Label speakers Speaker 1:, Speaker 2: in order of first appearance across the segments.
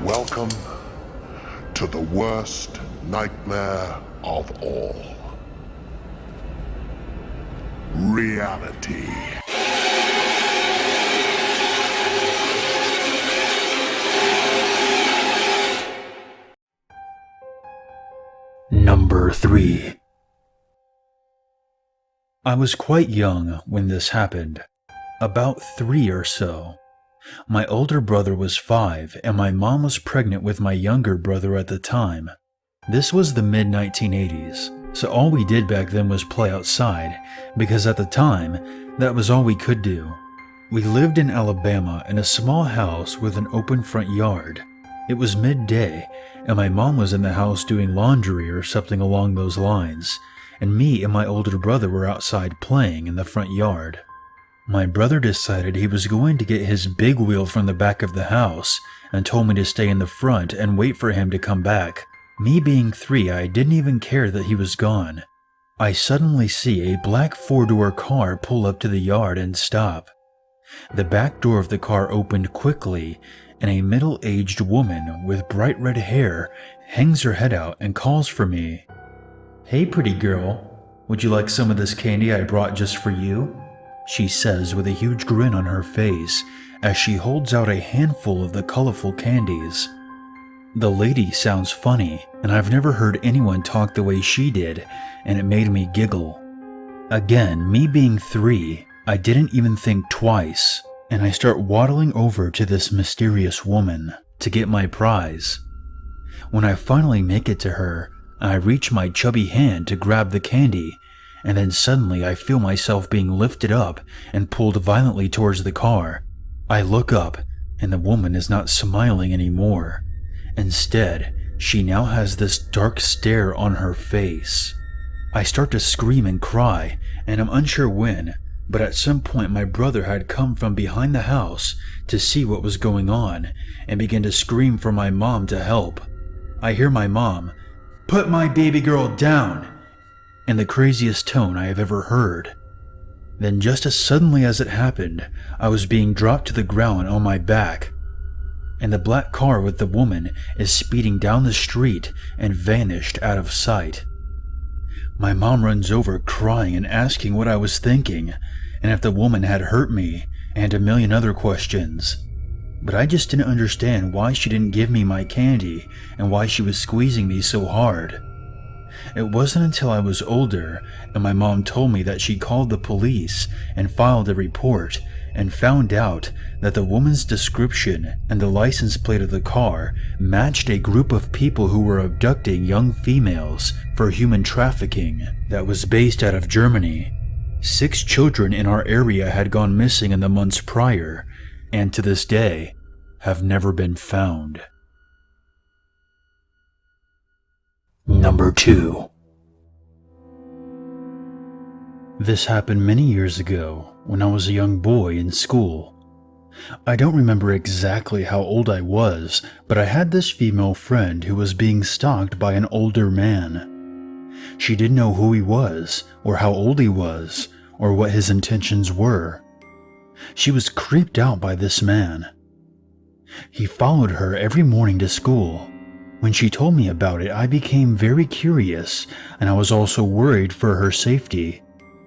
Speaker 1: Welcome to the worst nightmare of all. Reality.
Speaker 2: Number 3. I was quite young when this happened, about 3 or so. My older brother was 5 and my mom was pregnant with my younger brother at the time. This was the mid-1980s, so all we did back then was play outside, because at the time, that was all we could do. We lived in Alabama in a small house with an open front yard. It was midday, and my mom was in the house doing laundry or something along those lines, and me and my older brother were outside playing in the front yard. My brother decided he was going to get his big wheel from the back of the house and told me to stay in the front and wait for him to come back. Me being 3, I didn't even care that he was gone. I suddenly see a black 4-door car pull up to the yard and stop. The back door of the car opened quickly, and a middle-aged woman with bright red hair hangs her head out and calls for me. "Hey, pretty girl, would you like some of this candy I brought just for you?" she says with a huge grin on her face as she holds out a handful of the colorful candies. The lady sounds funny, and I've never heard anyone talk the way she did, and it made me giggle. Again, me being 3, I didn't even think twice, and I start waddling over to this mysterious woman to get my prize. When I finally make it to her, I reach my chubby hand to grab the candy, and then suddenly I feel myself being lifted up and pulled violently towards the car. I look up, and the woman is not smiling anymore. Instead, she now has this dark stare on her face. I start to scream and cry, and I'm unsure when, but at some point my brother had come from behind the house to see what was going on and began to scream for my mom to help. I hear my mom, "Put my baby girl down," in the craziest tone I have ever heard. Then just as suddenly as it happened, I was being dropped to the ground on my back, and the black car with the woman is speeding down the street and vanished out of sight. My mom runs over crying and asking what I was thinking, and if the woman had hurt me, and a million other questions. But I just didn't understand why she didn't give me my candy and why she was squeezing me so hard. It wasn't until I was older and my mom told me that she called the police and filed a report and found out that the woman's description and the license plate of the car matched a group of people who were abducting young females for human trafficking that was based out of Germany. 6 children in our area had gone missing in the months prior, and to this day have never been found. Number 2. This happened many years ago when I was a young boy in school. I don't remember exactly how old I was, but I had this female friend who was being stalked by an older man. She didn't know who he was, or how old he was, or what his intentions were. She was creeped out by this man. He followed her every morning to school. When she told me about it, I became very curious, and I was also worried for her safety.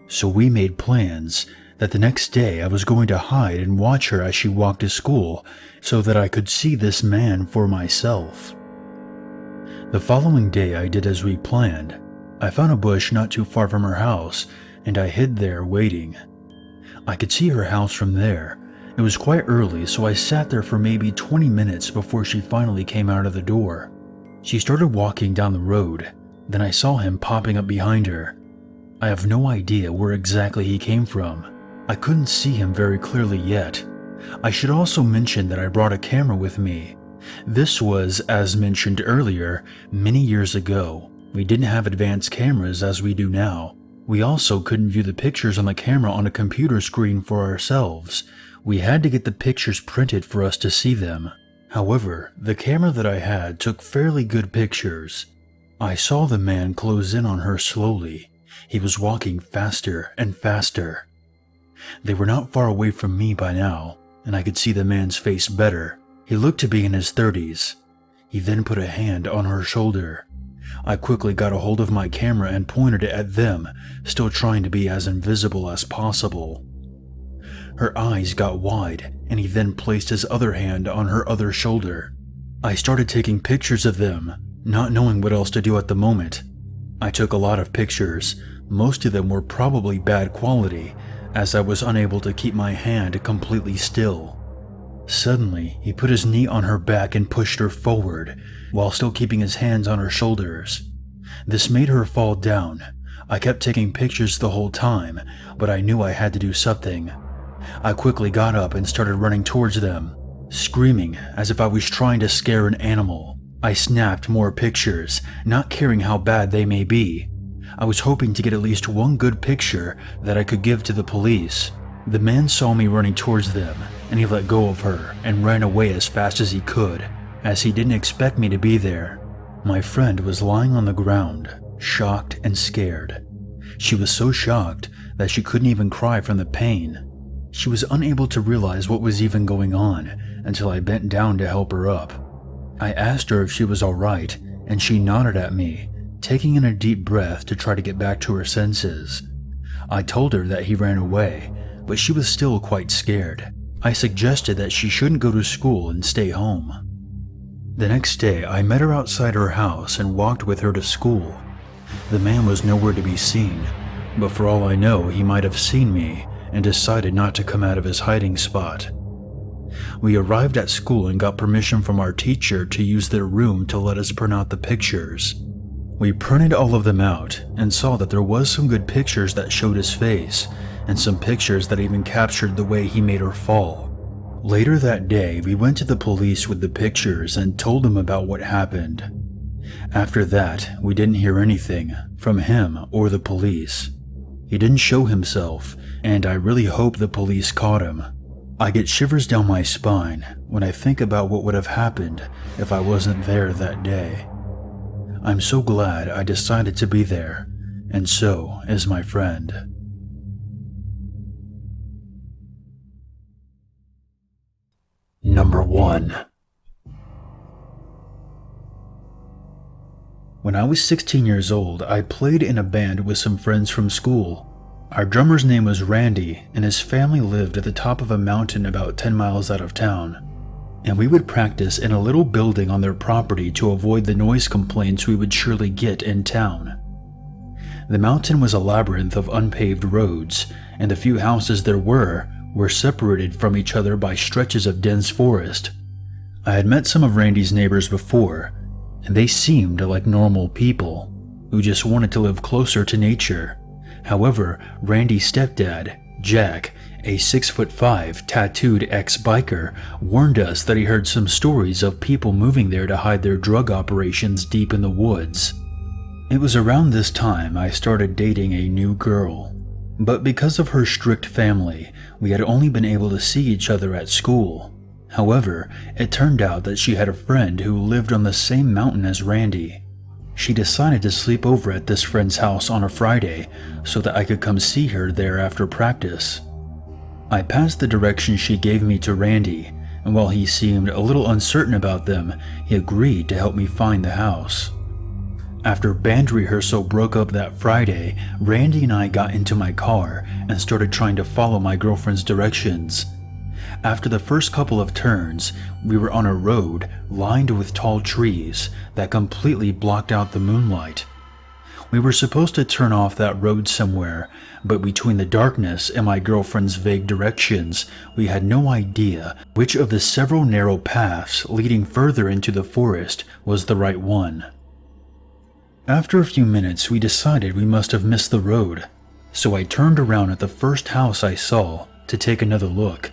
Speaker 2: So we made plans that the next day I was going to hide and watch her as she walked to school so that I could see this man for myself. The following day I did as we planned. I found a bush not too far from her house, and I hid there waiting. I could see her house from there. It was quite early, so I sat there for maybe 20 minutes before she finally came out of the door. She started walking down the road, then I saw him popping up behind her. I have no idea where exactly he came from. I couldn't see him very clearly yet. I should also mention that I brought a camera with me. This was, as mentioned earlier, many years ago. We didn't have advanced cameras as we do now. We also couldn't view the pictures on the camera on a computer screen for ourselves. We had to get the pictures printed for us to see them. However, the camera that I had took fairly good pictures. I saw the man close in on her slowly. He was walking faster and faster. They were not far away from me by now, and I could see the man's face better. He looked to be in his 30s, He then put a hand on her shoulder. I quickly got a hold of my camera and pointed it at them, still trying to be as invisible as possible. Her eyes got wide, and he then placed his other hand on her other shoulder. I started taking pictures of them, not knowing what else to do at the moment. I took a lot of pictures. Most of them were probably bad quality, as I was unable to keep my hand completely still. Suddenly, he put his knee on her back and pushed her forward, while still keeping his hands on her shoulders. This made her fall down. I kept taking pictures the whole time, but I knew I had to do something. I quickly got up and started running towards them, screaming as if I was trying to scare an animal. I snapped more pictures, not caring how bad they may be. I was hoping to get at least one good picture that I could give to the police. The man saw me running towards them, and he let go of her and ran away as fast as he could, as he didn't expect me to be there. My friend was lying on the ground, shocked and scared. She was so shocked that she couldn't even cry from the pain. She was unable to realize what was even going on until I bent down to help her up. I asked her if she was all right, and she nodded at me, taking in a deep breath to try to get back to her senses. I told her that he ran away, but she was still quite scared. I suggested that she shouldn't go to school and stay home. The next day, I met her outside her house and walked with her to school. The man was nowhere to be seen, but for all I know, he might have seen me and decided not to come out of his hiding spot. We arrived at school and got permission from our teacher to use their room to let us print out the pictures. We printed all of them out and saw that there was some good pictures that showed his face, and some pictures that even captured the way he made her fall. Later that day, we went to the police with the pictures and told them about what happened. After that, we didn't hear anything from him or the police. He didn't show himself, and I really hope the police caught him. I get shivers down my spine when I think about what would have happened if I wasn't there that day. I'm so glad I decided to be there, and so is my friend. Number 1. When I was 16 years old, I played in a band with some friends from school. Our drummer's name was Randy, and his family lived at the top of a mountain about 10 miles out of town. And we would practice in a little building on their property to avoid the noise complaints we would surely get in town. The mountain was a labyrinth of unpaved roads, and the few houses there were separated from each other by stretches of dense forest. I had met some of Randy's neighbors before, and they seemed like normal people who just wanted to live closer to nature. However, Randy's stepdad, Jack, a 6'5" tattooed ex-biker, warned us that he heard some stories of people moving there to hide their drug operations deep in the woods. It was around this time I started dating a new girl, but because of her strict family, we had only been able to see each other at school. However, it turned out that she had a friend who lived on the same mountain as Randy. She decided to sleep over at this friend's house on a Friday so that I could come see her there after practice. I passed the directions she gave me to Randy, and while he seemed a little uncertain about them, he agreed to help me find the house. After band rehearsal broke up that Friday, Randy and I got into my car and started trying to follow my girlfriend's directions. After the first couple of turns, we were on a road lined with tall trees that completely blocked out the moonlight. We were supposed to turn off that road somewhere, but between the darkness and my girlfriend's vague directions, we had no idea which of the several narrow paths leading further into the forest was the right one. After a few minutes, we decided we must have missed the road, so I turned around at the first house I saw to take another look.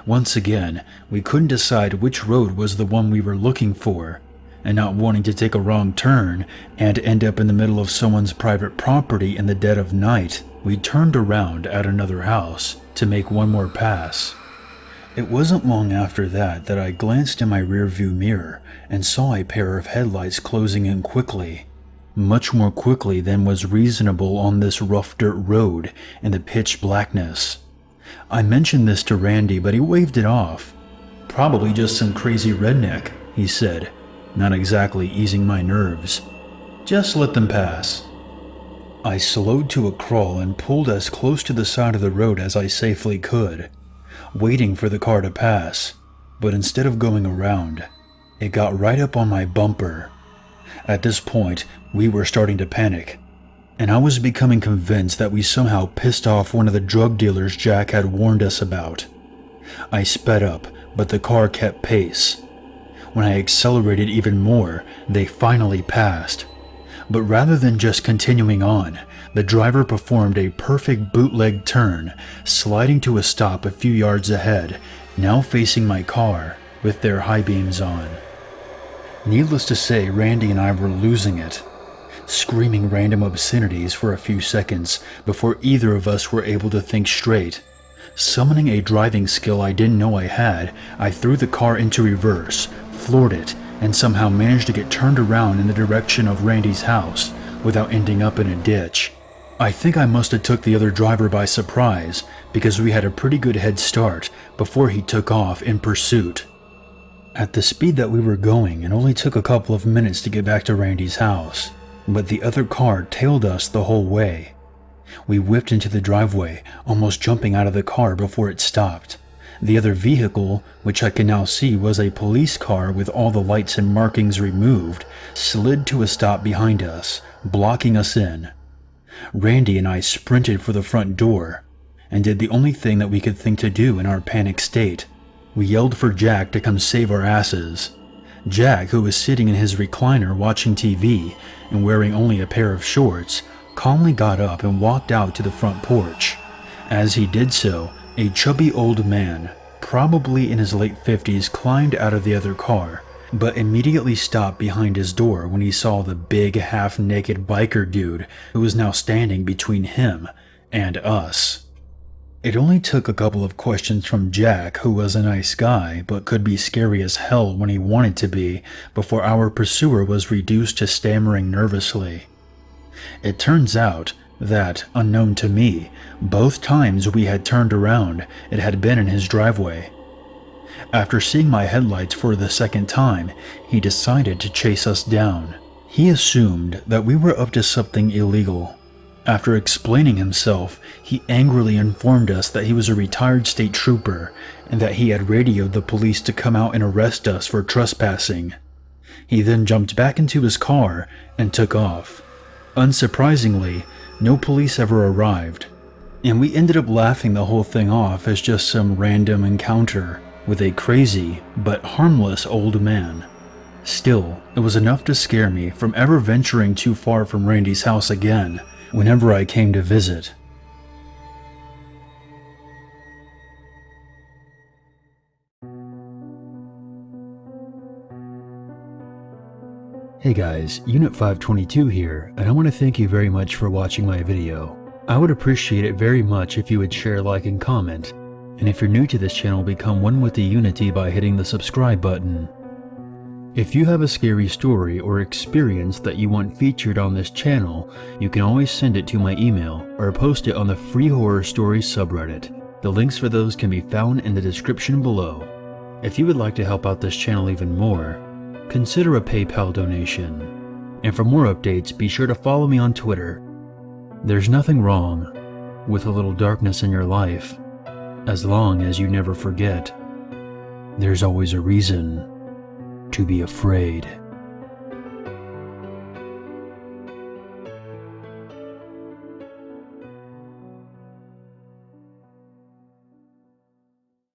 Speaker 2: Once again, we couldn't decide which road was the one we were looking for, and not wanting to take a wrong turn and end up in the middle of someone's private property in the dead of night, we turned around at another house to make one more pass. It wasn't long after that I glanced in my rearview mirror and saw a pair of headlights closing in quickly. Much more quickly than was reasonable on this rough dirt road in the pitch blackness. I mentioned this to Randy, but he waved it off. "Probably just some crazy redneck," he said. not exactly easing my nerves. Just let them pass. I slowed to a crawl and pulled as close to the side of the road as I safely could, waiting for the car to pass, but instead of going around, it got right up on my bumper. At this point, we were starting to panic, and I was becoming convinced that we somehow pissed off one of the drug dealers Jack had warned us about. I sped up, but the car kept pace. When I accelerated even more, they finally passed. But rather than just continuing on, the driver performed a perfect bootleg turn, sliding to a stop a few yards ahead, now facing my car, with their high beams on. Needless to say, Randy and I were losing it, screaming random obscenities for a few seconds before either of us were able to think straight. Summoning a driving skill I didn't know I had, I threw the car into reverse, floored it, and somehow managed to get turned around in the direction of Randy's house without ending up in a ditch. I think I must have took the other driver by surprise because we had a pretty good head start before he took off in pursuit. At the speed that we were going, it only took a couple of minutes to get back to Randy's house, but the other car tailed us the whole way. We whipped into the driveway, almost jumping out of the car before it stopped. The other vehicle, which I can now see was a police car with all the lights and markings removed, slid to a stop behind us, blocking us in. Randy and I sprinted for the front door, and did the only thing that we could think to do in our panic state. We yelled for Jack to come save our asses. Jack, who was sitting in his recliner watching TV and wearing only a pair of shorts, calmly got up and walked out to the front porch. As he did so, a chubby old man, probably in his late 50s, climbed out of the other car, but immediately stopped behind his door when he saw the big, half-naked biker dude who was now standing between him and us. It only took a couple of questions from Jack, who was a nice guy but could be scary as hell when he wanted to be, before our pursuer was reduced to stammering nervously. It turns out that, unknown to me, both times we had turned around, it had been in his driveway. After seeing my headlights for the second time, he decided to chase us down. He assumed that we were up to something illegal. After explaining himself, he angrily informed us that he was a retired state trooper and that he had radioed the police to come out and arrest us for trespassing. He then jumped back into his car and took off. Unsurprisingly, no police ever arrived, and we ended up laughing the whole thing off as just some random encounter with a crazy but harmless old man. Still, it was enough to scare me from ever venturing too far from Randy's house again whenever I came to visit. Hey guys, Unit 522 here, and I want to thank you very much for watching my video. I would appreciate it very much if you would share, like, and comment, and if you're new to this channel, become one with the Unity by hitting the subscribe button. If you have a scary story or experience that you want featured on this channel, you can always send it to my email or post it on the Free Horror Stories subreddit. The links for those can be found in the description below. If you would like to help out this channel even more, consider a PayPal donation. And for more updates, be sure to follow me on Twitter. There's nothing wrong with a little darkness in your life, as long as you never forget there's always a reason to be afraid.